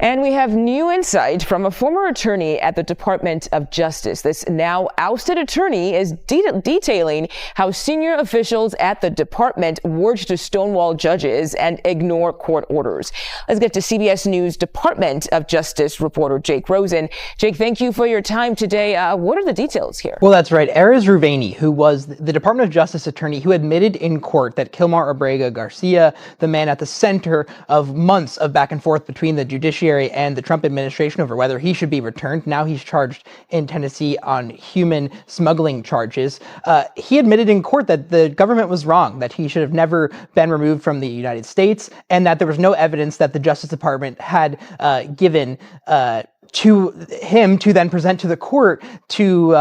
And we have new insight from a former attorney at the Department of Justice. This now ousted attorney is detailing how senior officials at the department worked to stonewall judges and ignore court orders. Let's get to CBS News Department of Justice reporter Jake Rosen. Jake, thank you for your time today. What are the details here? Well, that's right. Erez Ruveni, who was the Department of Justice attorney who admitted in court that Kilmar Abrega Garcia, the man at the center of months of back and forth between the judiciary and the Trump administration over whether he should be returned. Now he's charged in Tennessee on human smuggling charges. He admitted in court that the government was wrong, that he should have never been removed from the United States, and that there was no evidence that the Justice Department had given to him to then present to the court to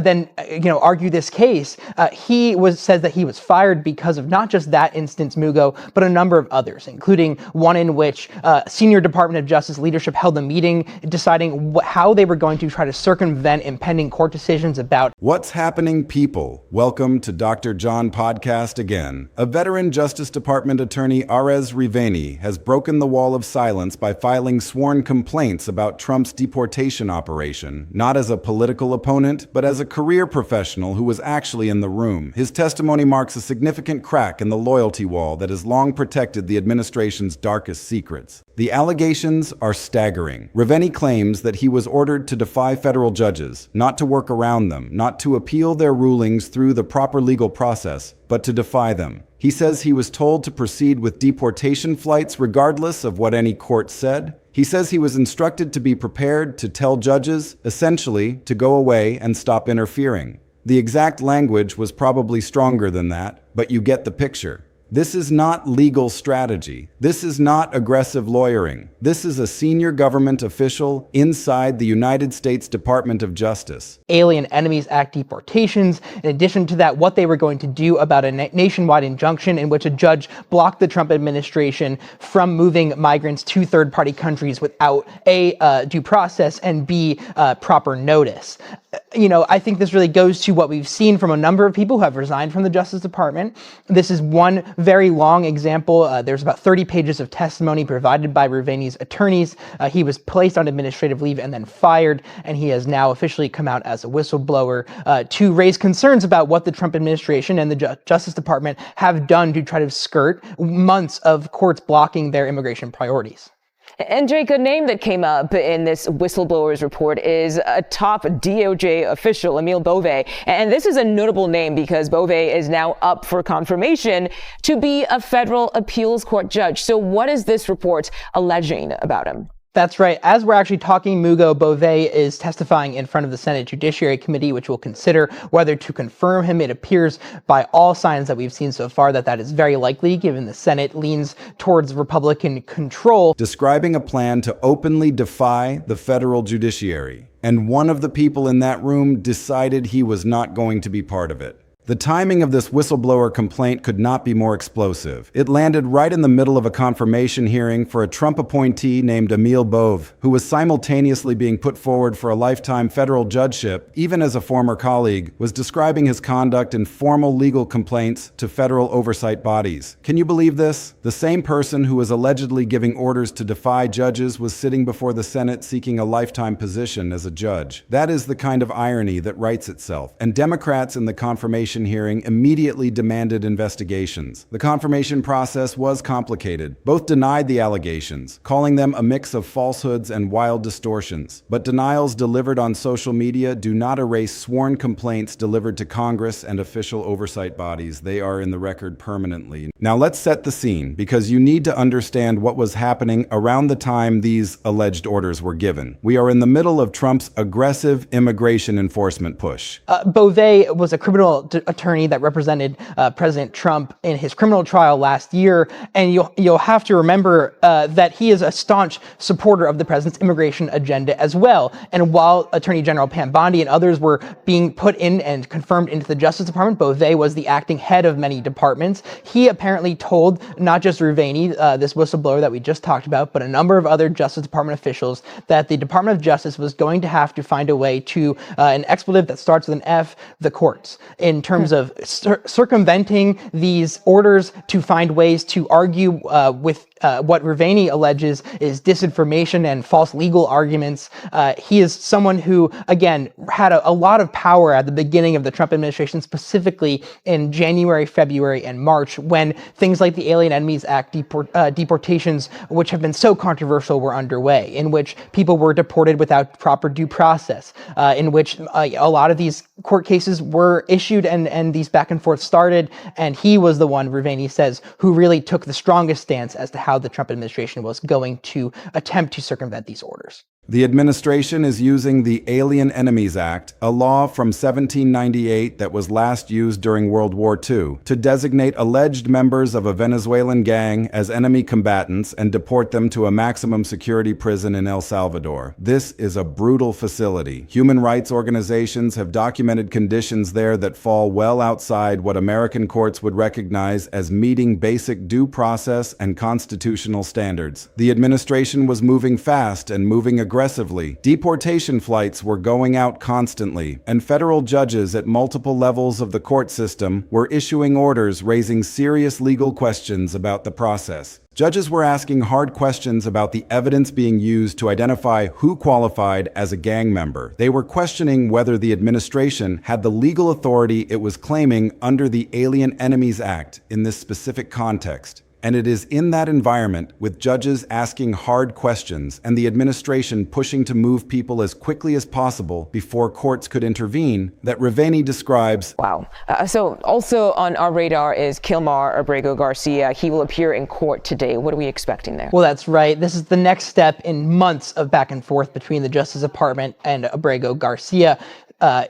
then argue this case. He says that he was fired because of not just that instance, Mugo, but a number of others, including one in which senior Department of Justice leadership held a meeting deciding how they were going to try to circumvent impending court decisions about What's happening, people? Welcome to Dr. John Podcast again. A veteran Justice Department attorney, Erez Ruveni, has broken the wall of silence by filing sworn complaints about Trump's deportation operation, not as a political opponent, but as a career professional who was actually in the room. His testimony marks a significant crack in the loyalty wall that has long protected the administration's darkest secrets. The allegations are staggering. Ruveni claims that he was ordered to defy federal judges, not to work around them, not to appeal their rulings through the proper legal process, but to defy them. He says he was told to proceed with deportation flights regardless of what any court said. He says he was instructed to be prepared to tell judges, essentially, to go away and stop interfering. The exact language was probably stronger than that, but you get the picture. This is not legal strategy. This is not aggressive lawyering. This is a senior government official inside the United States Department of Justice. Alien Enemies Act deportations. In addition to that, what they were going to do about a nationwide injunction in which a judge blocked the Trump administration from moving migrants to third-party countries without A, due process, and B, proper notice. I think this really goes to what we've seen from a number of people who have resigned from the Justice Department. This is one very long example. There's about 30 pages of testimony provided by Ruveni's attorneys. He was placed on administrative leave and then fired, and he has now officially come out as a whistleblower to raise concerns about what the Trump administration and the Justice Department have done to try to skirt months of courts blocking their immigration priorities. And Jake, a name that came up in this whistleblowers report is a top DOJ official, Emil Bove. And this is a notable name because Bove is now up for confirmation to be a federal appeals court judge. So what is this report alleging about him? That's right. As we're actually talking, Mugo, Bove is testifying in front of the Senate Judiciary Committee, which will consider whether to confirm him. It appears by all signs that we've seen so far that is very likely, given the Senate leans towards Republican control. Describing a plan to openly defy the federal judiciary. And one of the people in that room decided he was not going to be part of it. The timing of this whistleblower complaint could not be more explosive. It landed right in the middle of a confirmation hearing for a Trump appointee named Emil Bove, who was simultaneously being put forward for a lifetime federal judgeship, even as a former colleague, was describing his conduct in formal legal complaints to federal oversight bodies. Can you believe this? The same person who was allegedly giving orders to defy judges was sitting before the Senate seeking a lifetime position as a judge. That is the kind of irony that writes itself. And Democrats in the confirmation hearing immediately demanded investigations. The confirmation process was complicated. Both denied the allegations, calling them a mix of falsehoods and wild distortions. But denials delivered on social media do not erase sworn complaints delivered to Congress and official oversight bodies. They are in the record permanently. Now let's set the scene, because you need to understand what was happening around the time these alleged orders were given. We are in the middle of Trump's aggressive immigration enforcement push. Bove was a criminal attorney that represented President Trump in his criminal trial last year, and you'll have to remember that he is a staunch supporter of the president's immigration agenda as well. And while Attorney General Pam Bondi and others were being put in and confirmed into the Justice Department, Bove was the acting head of many departments. He apparently told not just Ruveni, this whistleblower that we just talked about, but a number of other Justice Department officials that the Department of Justice was going to have to find a way to an expletive that starts with an F, the courts, in terms of circumventing these orders to find ways to argue with what Rivani alleges is disinformation and false legal arguments. He is someone who, again, had a lot of power at the beginning of the Trump administration, specifically in January, February, and March, when things like the Alien Enemies Act deportations, which have been so controversial, were underway, in which people were deported without proper due process, in which a lot of these court cases were issued and these back and forth started. And he was the one, Rivani says, who really took the strongest stance as to how the Trump administration was going to attempt to circumvent these orders. The administration is using the Alien Enemies Act, a law from 1798 that was last used during World War II, to designate alleged members of a Venezuelan gang as enemy combatants and deport them to a maximum security prison in El Salvador. This is a brutal facility. Human rights organizations have documented conditions there that fall well outside what American courts would recognize as meeting basic due process and constitutional standards. The administration was moving fast and moving aggressively. Deportation flights were going out constantly, and federal judges at multiple levels of the court system were issuing orders raising serious legal questions about the process. Judges were asking hard questions about the evidence being used to identify who qualified as a gang member. They were questioning whether the administration had the legal authority it was claiming under the Alien Enemies Act in this specific context. And it is in that environment, with judges asking hard questions and the administration pushing to move people as quickly as possible before courts could intervene, that Rivani describes. Wow. So also on our radar is Kilmar Abrego Garcia. He will appear in court today. What are we expecting there? Well, that's right. This is the next step in months of back and forth between the Justice Department and Abrego Garcia.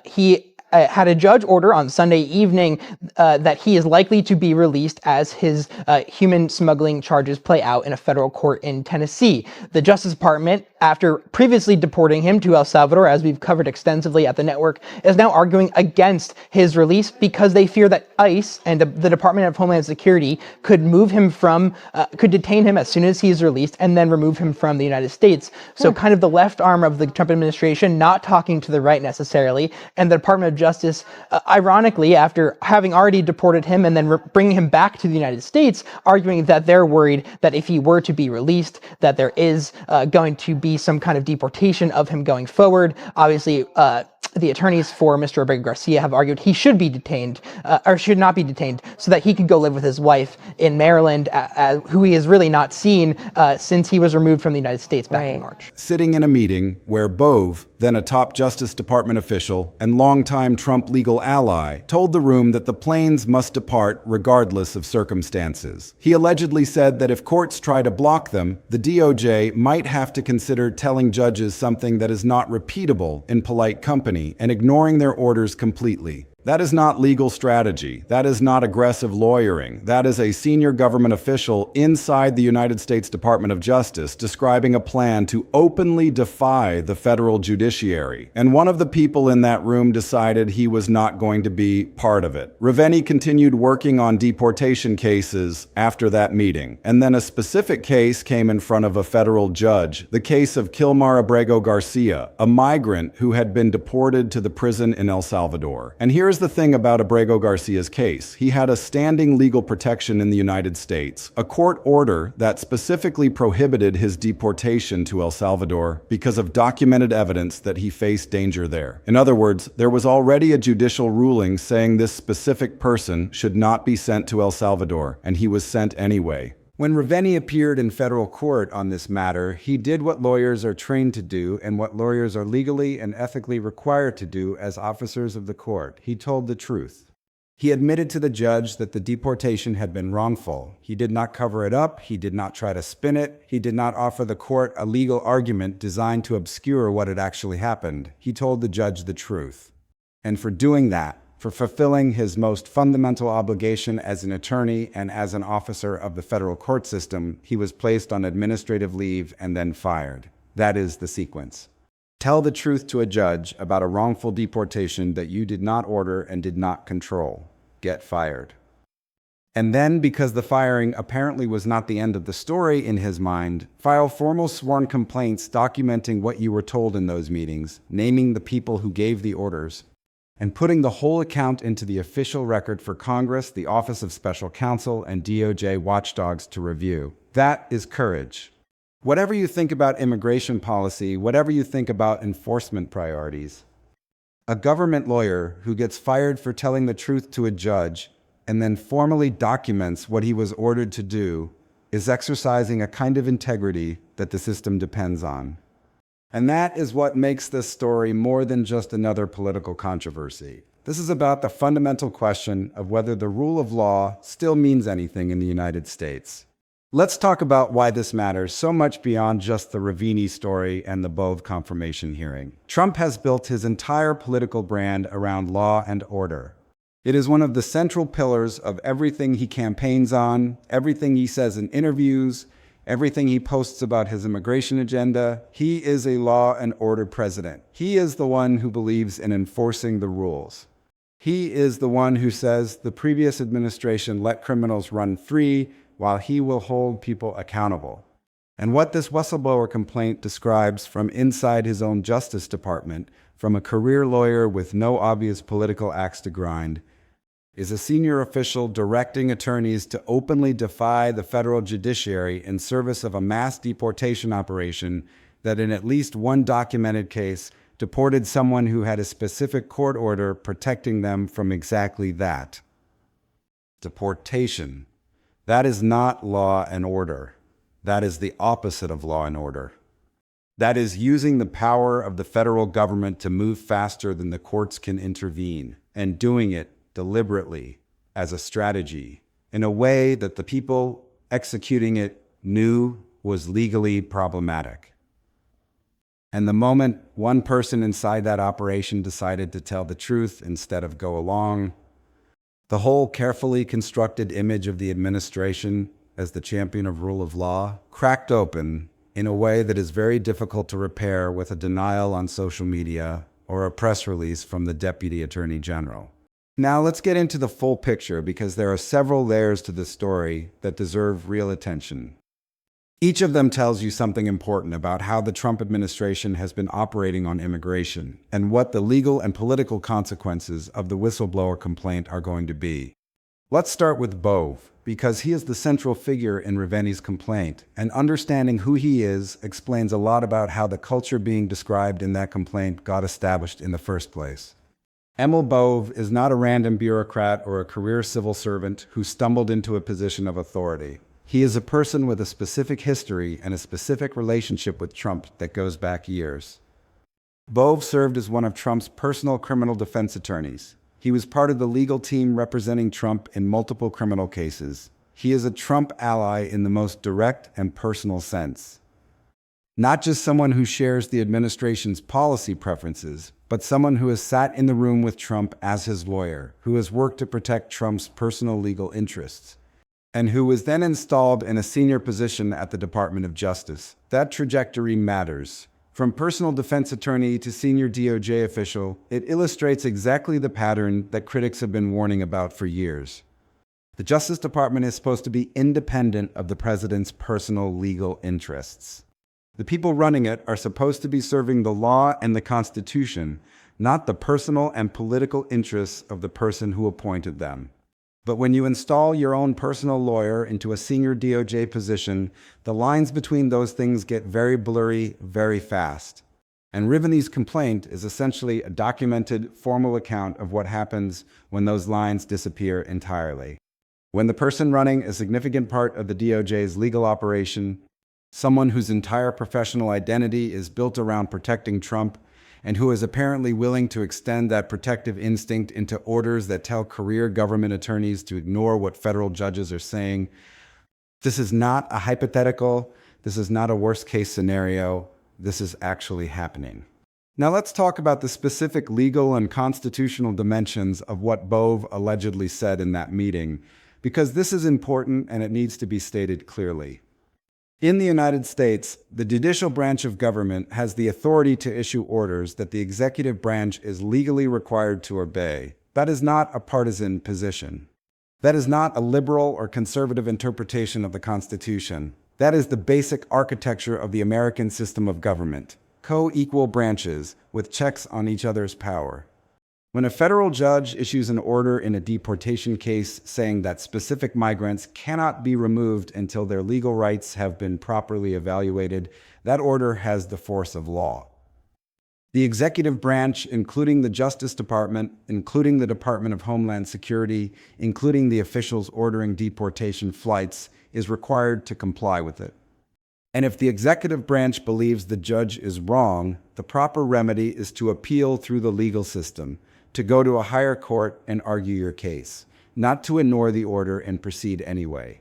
He had a judge order on Sunday evening that he is likely to be released as his human smuggling charges play out in a federal court in Tennessee. The Justice Department, after previously deporting him to El Salvador, as we've covered extensively at the network, is now arguing against his release because they fear that ICE and the Department of Homeland Security could detain him as soon as he is released and then remove him from the United States. So kind of the left arm of the Trump administration not talking to the right necessarily, and the Department of Justice, ironically, after having already deported him and then bringing him back to the United States, arguing that they're worried that if he were to be released, that there is going to be some kind of deportation of him going forward. Obviously, the attorneys for Mr. Abrego Garcia have argued he should be detained, or should not be detained, so that he could go live with his wife in Maryland, who he has really not seen since he was removed from the United States back in March. Sitting in a meeting where Bove, then a top Justice Department official and longtime Trump legal ally, told the room that the planes must depart regardless of circumstances. He allegedly said that if courts try to block them, the DOJ might have to consider telling judges something that is not repeatable in polite company and ignoring their orders completely. That is not legal strategy. That is not aggressive lawyering. That is a senior government official inside the United States Department of Justice describing a plan to openly defy the federal judiciary. And one of the people in that room decided he was not going to be part of it. Rivani continued working on deportation cases after that meeting. And then a specific case came in front of a federal judge, the case of Kilmar Abrego Garcia, a migrant who had been deported to the prison in El Salvador. And here's the thing about Abrego Garcia's case. He had a standing legal protection in the United States, a court order that specifically prohibited his deportation to El Salvador because of documented evidence that he faced danger there. In other words, there was already a judicial ruling saying this specific person should not be sent to El Salvador, and he was sent anyway. When Rivani appeared in federal court on this matter, he did what lawyers are trained to do and what lawyers are legally and ethically required to do as officers of the court. He told the truth. He admitted to the judge that the deportation had been wrongful. He did not cover it up. He did not try to spin it. He did not offer the court a legal argument designed to obscure what had actually happened. He told the judge the truth. And for doing that, for fulfilling his most fundamental obligation as an attorney and as an officer of the federal court system, he was placed on administrative leave and then fired. That is the sequence. Tell the truth to a judge about a wrongful deportation that you did not order and did not control. Get fired. And then, because the firing apparently was not the end of the story in his mind, file formal sworn complaints documenting what you were told in those meetings, naming the people who gave the orders, and putting the whole account into the official record for Congress, the Office of Special Counsel, and DOJ watchdogs to review. That is courage. Whatever you think about immigration policy, whatever you think about enforcement priorities, a government lawyer who gets fired for telling the truth to a judge and then formally documents what he was ordered to do is exercising a kind of integrity that the system depends on. And that is what makes this story more than just another political controversy. This is about the fundamental question of whether the rule of law still means anything in the United States. Let's talk about why this matters so much beyond just the Ravini story and the Bove confirmation hearing. Trump has built his entire political brand around law and order. It is one of the central pillars of everything he campaigns on, everything he says in interviews, everything he posts about his immigration agenda. He is a law and order president. He is the one who believes in enforcing the rules. He is the one who says the previous administration let criminals run free while he will hold people accountable. And what this whistleblower complaint describes from inside his own Justice Department, from a career lawyer with no obvious political axe to grind, is a senior official directing attorneys to openly defy the federal judiciary in service of a mass deportation operation that in at least one documented case deported someone who had a specific court order protecting them from exactly that. Deportation. That is not law and order. That is the opposite of law and order. That is using the power of the federal government to move faster than the courts can intervene, and doing it deliberately, as a strategy, in a way that the people executing it knew was legally problematic. And the moment one person inside that operation decided to tell the truth instead of go along, the whole carefully constructed image of the administration as the champion of rule of law cracked open in a way that is very difficult to repair with a denial on social media or a press release from the Deputy Attorney General. Now let's get into the full picture because there are several layers to this story that deserve real attention. Each of them tells you something important about how the Trump administration has been operating on immigration and what the legal and political consequences of the whistleblower complaint are going to be. Let's start with Bove, because he is the central figure in Ravini's complaint, and understanding who he is explains a lot about how the culture being described in that complaint got established in the first place. Emil Bove is not a random bureaucrat or a career civil servant who stumbled into a position of authority. He is a person with a specific history and a specific relationship with Trump that goes back years. Bove served as one of Trump's personal criminal defense attorneys. He was part of the legal team representing Trump in multiple criminal cases. He is a Trump ally in the most direct and personal sense. Not just someone who shares the administration's policy preferences, but someone who has sat in the room with Trump as his lawyer, who has worked to protect Trump's personal legal interests, and who was then installed in a senior position at the Department of Justice. That trajectory matters. From personal defense attorney to senior DOJ official, it illustrates exactly the pattern that critics have been warning about for years. The Justice Department is supposed to be independent of the president's personal legal interests. The people running it are supposed to be serving the law and the Constitution, not the personal and political interests of the person who appointed them. But when you install your own personal lawyer into a senior DOJ position, the lines between those things get very blurry very fast. And Ravini's complaint is essentially a documented, formal account of what happens when those lines disappear entirely. When the person running a significant part of the DOJ's legal operation, someone whose entire professional identity is built around protecting Trump, and who is apparently willing to extend that protective instinct into orders that tell career government attorneys to ignore what federal judges are saying. This is not a hypothetical. This is not a worst-case scenario. This is actually happening. Now let's talk about the specific legal and constitutional dimensions of what Bove allegedly said in that meeting, because this is important and it needs to be stated clearly. In the United States, the judicial branch of government has the authority to issue orders that the executive branch is legally required to obey. That is not a partisan position. That is not a liberal or conservative interpretation of the Constitution. That is the basic architecture of the American system of government. Co-equal branches with checks on each other's power. When a federal judge issues an order in a deportation case saying that specific migrants cannot be removed until their legal rights have been properly evaluated, that order has the force of law. The executive branch, including the Justice Department, including the Department of Homeland Security, including the officials ordering deportation flights, is required to comply with it. And if the executive branch believes the judge is wrong, the proper remedy is to appeal through the legal system, to go to a higher court and argue your case, not to ignore the order and proceed anyway.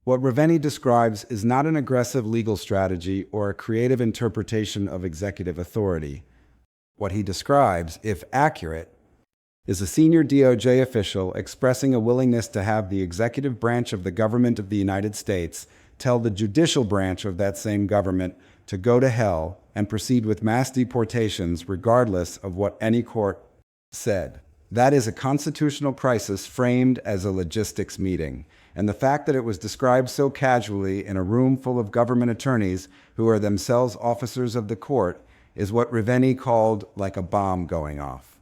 What Reveni describes is not an aggressive legal strategy or a creative interpretation of executive authority. What he describes, if accurate, is a senior DOJ official expressing a willingness to have the executive branch of the government of the United States tell the judicial branch of that same government to go to hell and proceed with mass deportations regardless of what any court said. That is a constitutional crisis framed as a logistics meeting. And the fact that it was described so casually in a room full of government attorneys who are themselves officers of the court is what Reveni called like a bomb going off.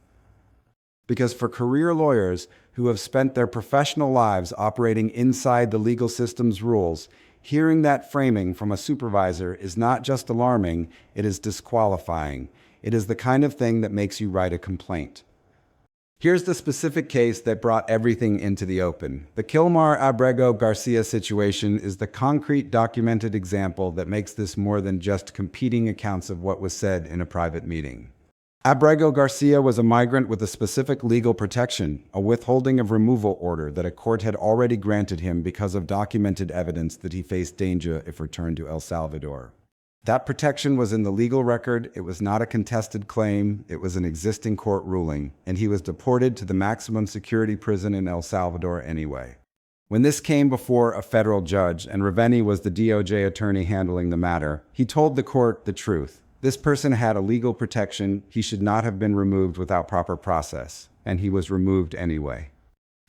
Because for career lawyers who have spent their professional lives operating inside the legal system's rules, hearing that framing from a supervisor is not just alarming, it is disqualifying. It is the kind of thing that makes you write a complaint. Here's the specific case that brought everything into the open. The Kilmar Abrego Garcia situation is the concrete documented example that makes this more than just competing accounts of what was said in a private meeting. Abrego Garcia was a migrant with a specific legal protection, a withholding of removal order that a court had already granted him because of documented evidence that he faced danger if returned to El Salvador. That protection was in the legal record, it was not a contested claim, it was an existing court ruling, and he was deported to the maximum security prison in El Salvador anyway. When this came before a federal judge, and Reveni was the DOJ attorney handling the matter, he told the court the truth. This person had a legal protection, he should not have been removed without proper process, and he was removed anyway.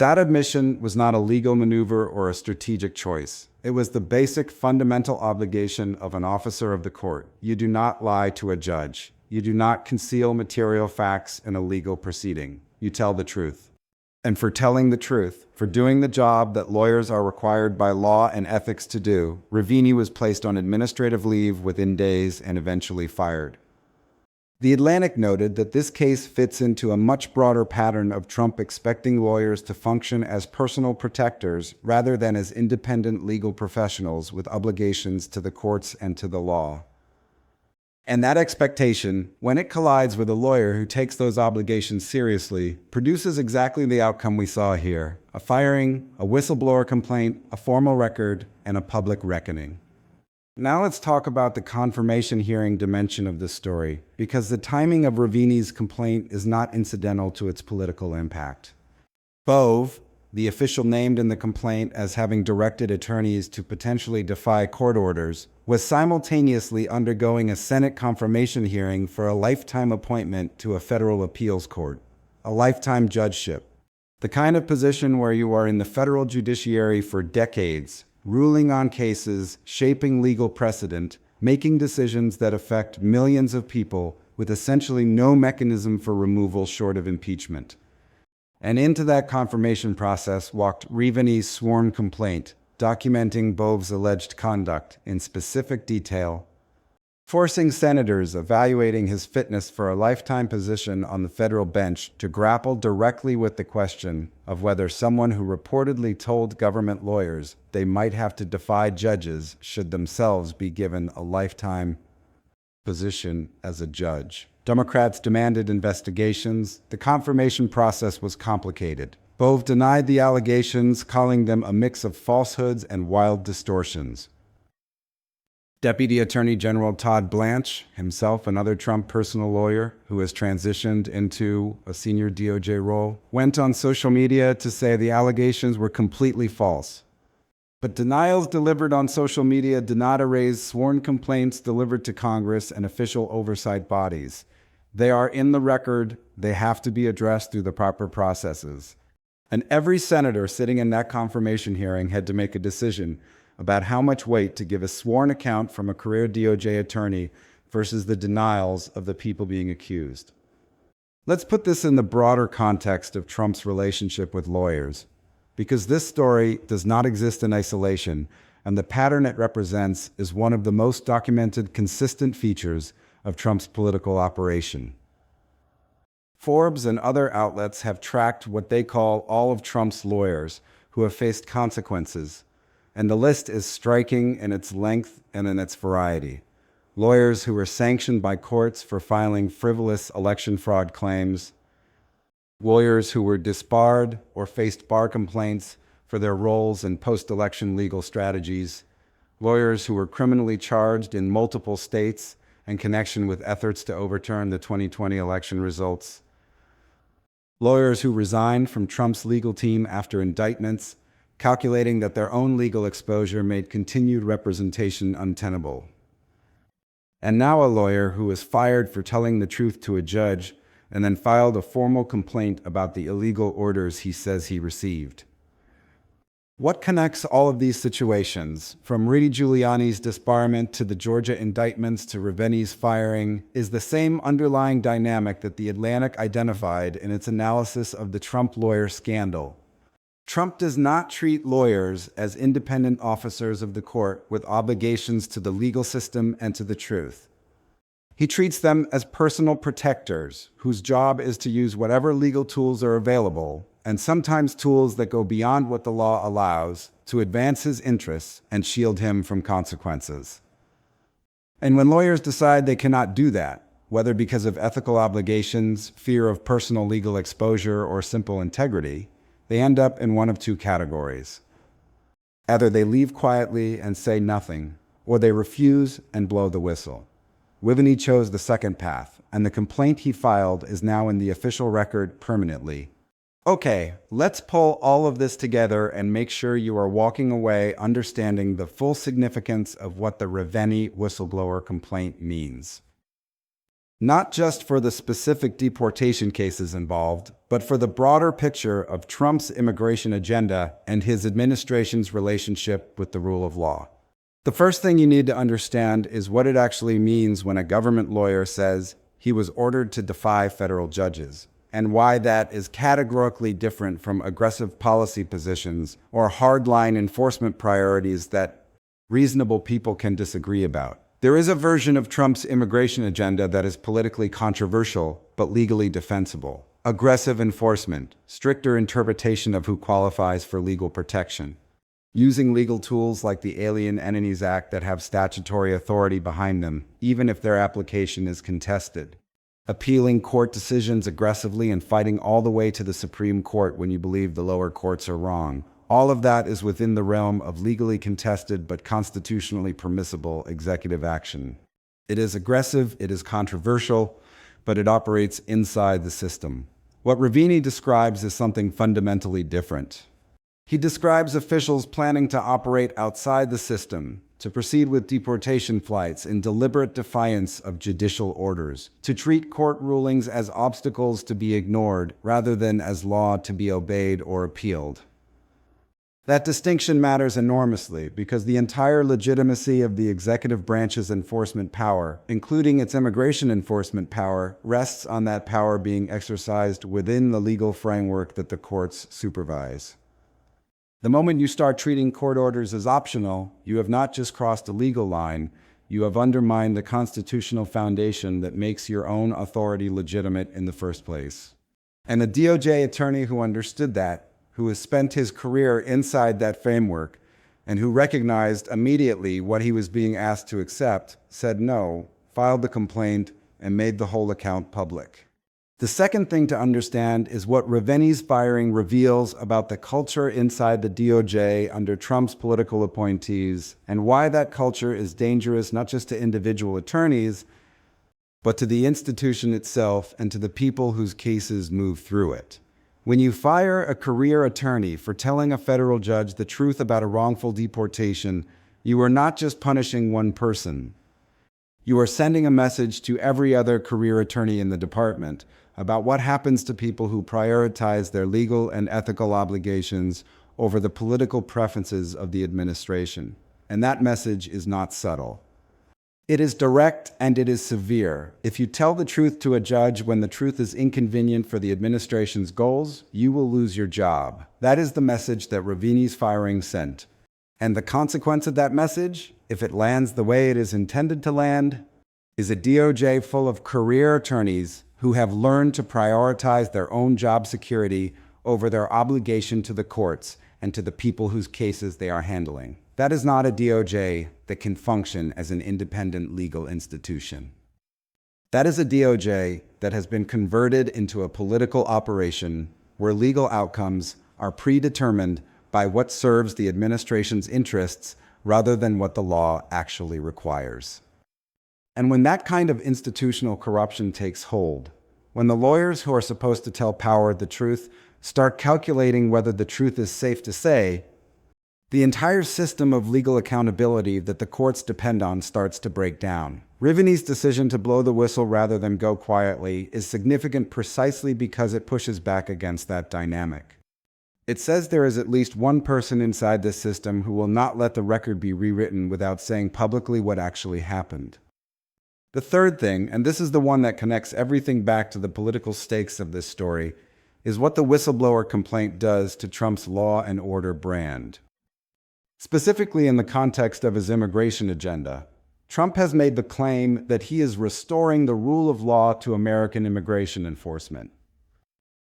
That admission was not a legal maneuver or a strategic choice. It was the basic fundamental obligation of an officer of the court. You do not lie to a judge. You do not conceal material facts in a legal proceeding. You tell the truth. And for telling the truth, for doing the job that lawyers are required by law and ethics to do, Reveni was placed on administrative leave within days and eventually fired. The Atlantic noted that this case fits into a much broader pattern of Trump expecting lawyers to function as personal protectors rather than as independent legal professionals with obligations to the courts and to the law. And that expectation, when it collides with a lawyer who takes those obligations seriously, produces exactly the outcome we saw here: a firing, a whistleblower complaint, a formal record, and a public reckoning. Now let's talk about the confirmation hearing dimension of this story, because the timing of Reveni's complaint is not incidental to its political impact. Bove, the official named in the complaint as having directed attorneys to potentially defy court orders, was simultaneously undergoing a Senate confirmation hearing for a lifetime appointment to a federal appeals court, a lifetime judgeship, the kind of position where you are in the federal judiciary for decades, ruling on cases, shaping legal precedent, making decisions that affect millions of people with essentially no mechanism for removal short of impeachment. And into that confirmation process walked Reveni's sworn complaint, documenting Bove's alleged conduct in specific detail, forcing senators evaluating his fitness for a lifetime position on the federal bench to grapple directly with the question of whether someone who reportedly told government lawyers they might have to defy judges should themselves be given a lifetime position as a judge. Democrats demanded investigations. The confirmation process was complicated. Bove denied the allegations, calling them a mix of falsehoods and wild distortions. Deputy Attorney General Todd Blanche, himself another Trump personal lawyer who has transitioned into a senior DOJ role, went on social media to say the allegations were completely false. But denials delivered on social media do not erase sworn complaints delivered to Congress and official oversight bodies. They are in the record. They have to be addressed through the proper processes. And every senator sitting in that confirmation hearing had to make a decision about how much weight to give a sworn account from a career DOJ attorney versus the denials of the people being accused. Let's put this in the broader context of Trump's relationship with lawyers, because this story does not exist in isolation, and the pattern it represents is one of the most documented, consistent features of Trump's political operation. Forbes and other outlets have tracked what they call all of Trump's lawyers who have faced consequences, and the list is striking in its length and in its variety. Lawyers who were sanctioned by courts for filing frivolous election fraud claims, lawyers who were disbarred or faced bar complaints for their roles in post-election legal strategies, lawyers who were criminally charged in multiple states in connection with efforts to overturn the 2020 election results, lawyers who resigned from Trump's legal team after indictments, calculating that their own legal exposure made continued representation untenable. And now a lawyer who was fired for telling the truth to a judge and then filed a formal complaint about the illegal orders he says he received. What connects all of these situations, from Rudy Giuliani's disbarment to the Georgia indictments to Reveni's firing, is the same underlying dynamic that The Atlantic identified in its analysis of the Trump lawyer scandal. Trump does not treat lawyers as independent officers of the court with obligations to the legal system and to the truth. He treats them as personal protectors whose job is to use whatever legal tools are available, and sometimes tools that go beyond what the law allows, to advance his interests and shield him from consequences. And when lawyers decide they cannot do that, whether because of ethical obligations, fear of personal legal exposure, or simple integrity, they end up in one of two categories. Either they leave quietly and say nothing, or they refuse and blow the whistle. Reveni chose the second path, and the complaint he filed is now in the official record permanently. Okay, let's pull all of this together and make sure you are walking away understanding the full significance of what the Reveni whistleblower complaint means. Not just for the specific deportation cases involved, but for the broader picture of Trump's immigration agenda and his administration's relationship with the rule of law. The first thing you need to understand is what it actually means when a government lawyer says he was ordered to defy federal judges, and why that is categorically different from aggressive policy positions or hardline enforcement priorities that reasonable people can disagree about. There is a version of Trump's immigration agenda that is politically controversial but legally defensible. Aggressive enforcement, stricter interpretation of who qualifies for legal protection, using legal tools like the Alien Entities Act that have statutory authority behind them, even if their application is contested, appealing court decisions aggressively and fighting all the way to the Supreme Court when you believe the lower courts are wrong. All of that is within the realm of legally contested but constitutionally permissible executive action. It is aggressive, it is controversial, but it operates inside the system. What Reveni describes is something fundamentally different. He describes officials planning to operate outside the system, to proceed with deportation flights in deliberate defiance of judicial orders, to treat court rulings as obstacles to be ignored rather than as law to be obeyed or appealed. That distinction matters enormously because the entire legitimacy of the executive branch's enforcement power, including its immigration enforcement power, rests on that power being exercised within the legal framework that the courts supervise. The moment you start treating court orders as optional, you have not just crossed a legal line, you have undermined the constitutional foundation that makes your own authority legitimate in the first place. And a DOJ attorney who understood that, who has spent his career inside that framework, and who recognized immediately what he was being asked to accept, said no, filed the complaint, and made the whole account public. The second thing to understand is what Reveni's firing reveals about the culture inside the DOJ under Trump's political appointees, and why that culture is dangerous not just to individual attorneys, but to the institution itself and to the people whose cases move through it. When you fire a career attorney for telling a federal judge the truth about a wrongful deportation, you are not just punishing one person. You are sending a message to every other career attorney in the department about what happens to people who prioritize their legal and ethical obligations over the political preferences of the administration. And that message is not subtle. It is direct and it is severe. If you tell the truth to a judge when the truth is inconvenient for the administration's goals, you will lose your job. That is the message that Ravini's firing sent. And the consequence of that message, if it lands the way it is intended to land, is a DOJ full of career attorneys who have learned to prioritize their own job security over their obligation to the courts and to the people whose cases they are handling. That is not a DOJ that can function as an independent legal institution. That is a DOJ that has been converted into a political operation where legal outcomes are predetermined by what serves the administration's interests rather than what the law actually requires. And when that kind of institutional corruption takes hold, when the lawyers who are supposed to tell power the truth start calculating whether the truth is safe to say, the entire system of legal accountability that the courts depend on starts to break down. Ravini's decision to blow the whistle rather than go quietly is significant precisely because it pushes back against that dynamic. It says there is at least one person inside this system who will not let the record be rewritten without saying publicly what actually happened. The third thing, and this is the one that connects everything back to the political stakes of this story, is what the whistleblower complaint does to Trump's law and order brand. Specifically in the context of his immigration agenda, Trump has made the claim that he is restoring the rule of law to American immigration enforcement.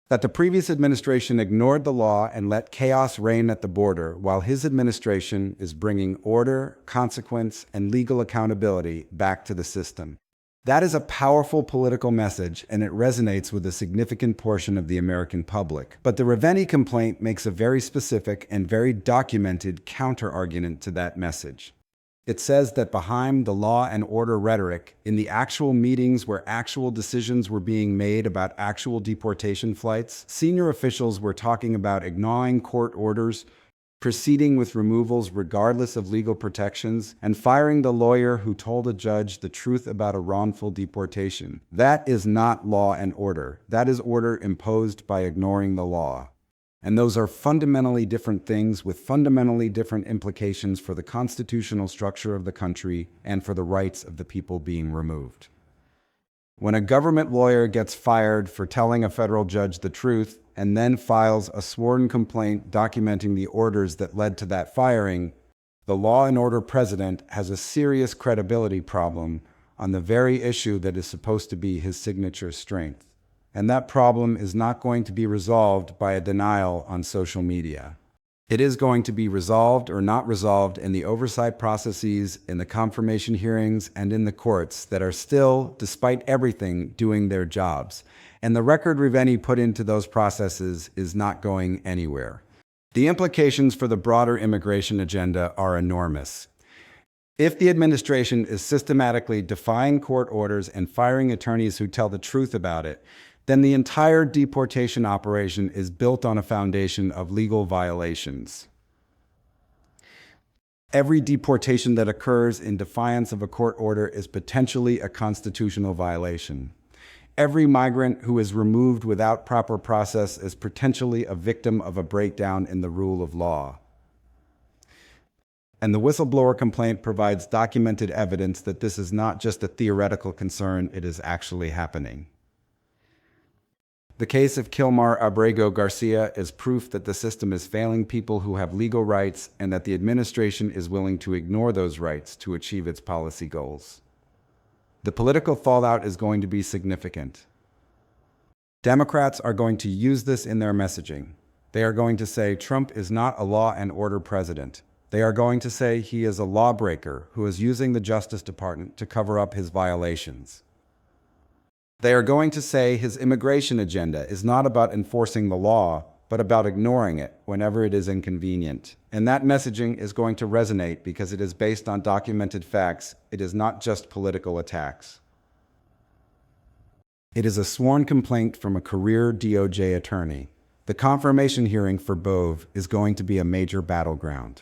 That the previous administration ignored the law and let chaos reign at the border, while his administration is bringing order, consequence, and legal accountability back to the system. That is a powerful political message, and it resonates with a significant portion of the American public. But the Ravini complaint makes a very specific and very documented counter-argument to that message. It says that behind the law and order rhetoric, in the actual meetings where actual decisions were being made about actual deportation flights, senior officials were talking about ignoring court orders, proceeding with removals regardless of legal protections, and firing the lawyer who told a judge the truth about a wrongful deportation. That is not law and order. That is order imposed by ignoring the law. And those are fundamentally different things with fundamentally different implications for the constitutional structure of the country and for the rights of the people being removed. When a government lawyer gets fired for telling a federal judge the truth and then files a sworn complaint documenting the orders that led to that firing, the law and order president has a serious credibility problem on the very issue that is supposed to be his signature strength. And that problem is not going to be resolved by a denial on social media. It is going to be resolved or not resolved in the oversight processes, in the confirmation hearings, and in the courts that are still, despite everything, doing their jobs. And the record Ravini put into those processes is not going anywhere. The implications for the broader immigration agenda are enormous. If the administration is systematically defying court orders and firing attorneys who tell the truth about it, then the entire deportation operation is built on a foundation of legal violations. Every deportation that occurs in defiance of a court order is potentially a constitutional violation. Every migrant who is removed without proper process is potentially a victim of a breakdown in the rule of law. And the whistleblower complaint provides documented evidence that this is not just a theoretical concern, it is actually happening. The case of Kilmar Abrego Garcia is proof that the system is failing people who have legal rights and that the administration is willing to ignore those rights to achieve its policy goals. The political fallout is going to be significant. Democrats are going to use this in their messaging. They are going to say Trump is not a law and order president. They are going to say he is a lawbreaker who is using the Justice Department to cover up his violations. They are going to say his immigration agenda is not about enforcing the law, but about ignoring it whenever it is inconvenient. And that messaging is going to resonate because it is based on documented facts. It is not just political attacks. It is a sworn complaint from a career DOJ attorney. The confirmation hearing for Bove is going to be a major battleground.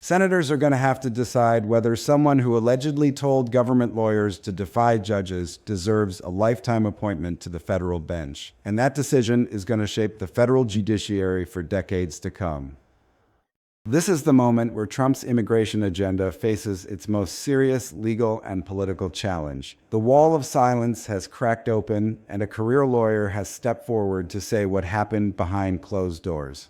Senators are going to have to decide whether someone who allegedly told government lawyers to defy judges deserves a lifetime appointment to the federal bench. And that decision is going to shape the federal judiciary for decades to come. This is the moment where Trump's immigration agenda faces its most serious legal and political challenge. The wall of silence has cracked open, and a career lawyer has stepped forward to say what happened behind closed doors.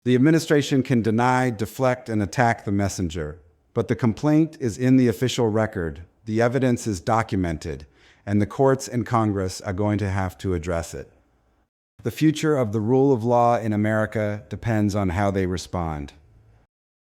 The administration can deny, deflect, and attack the messenger, but the complaint is in the official record, the evidence is documented, and the courts and Congress are going to have to address it. The future of the rule of law in America depends on how they respond.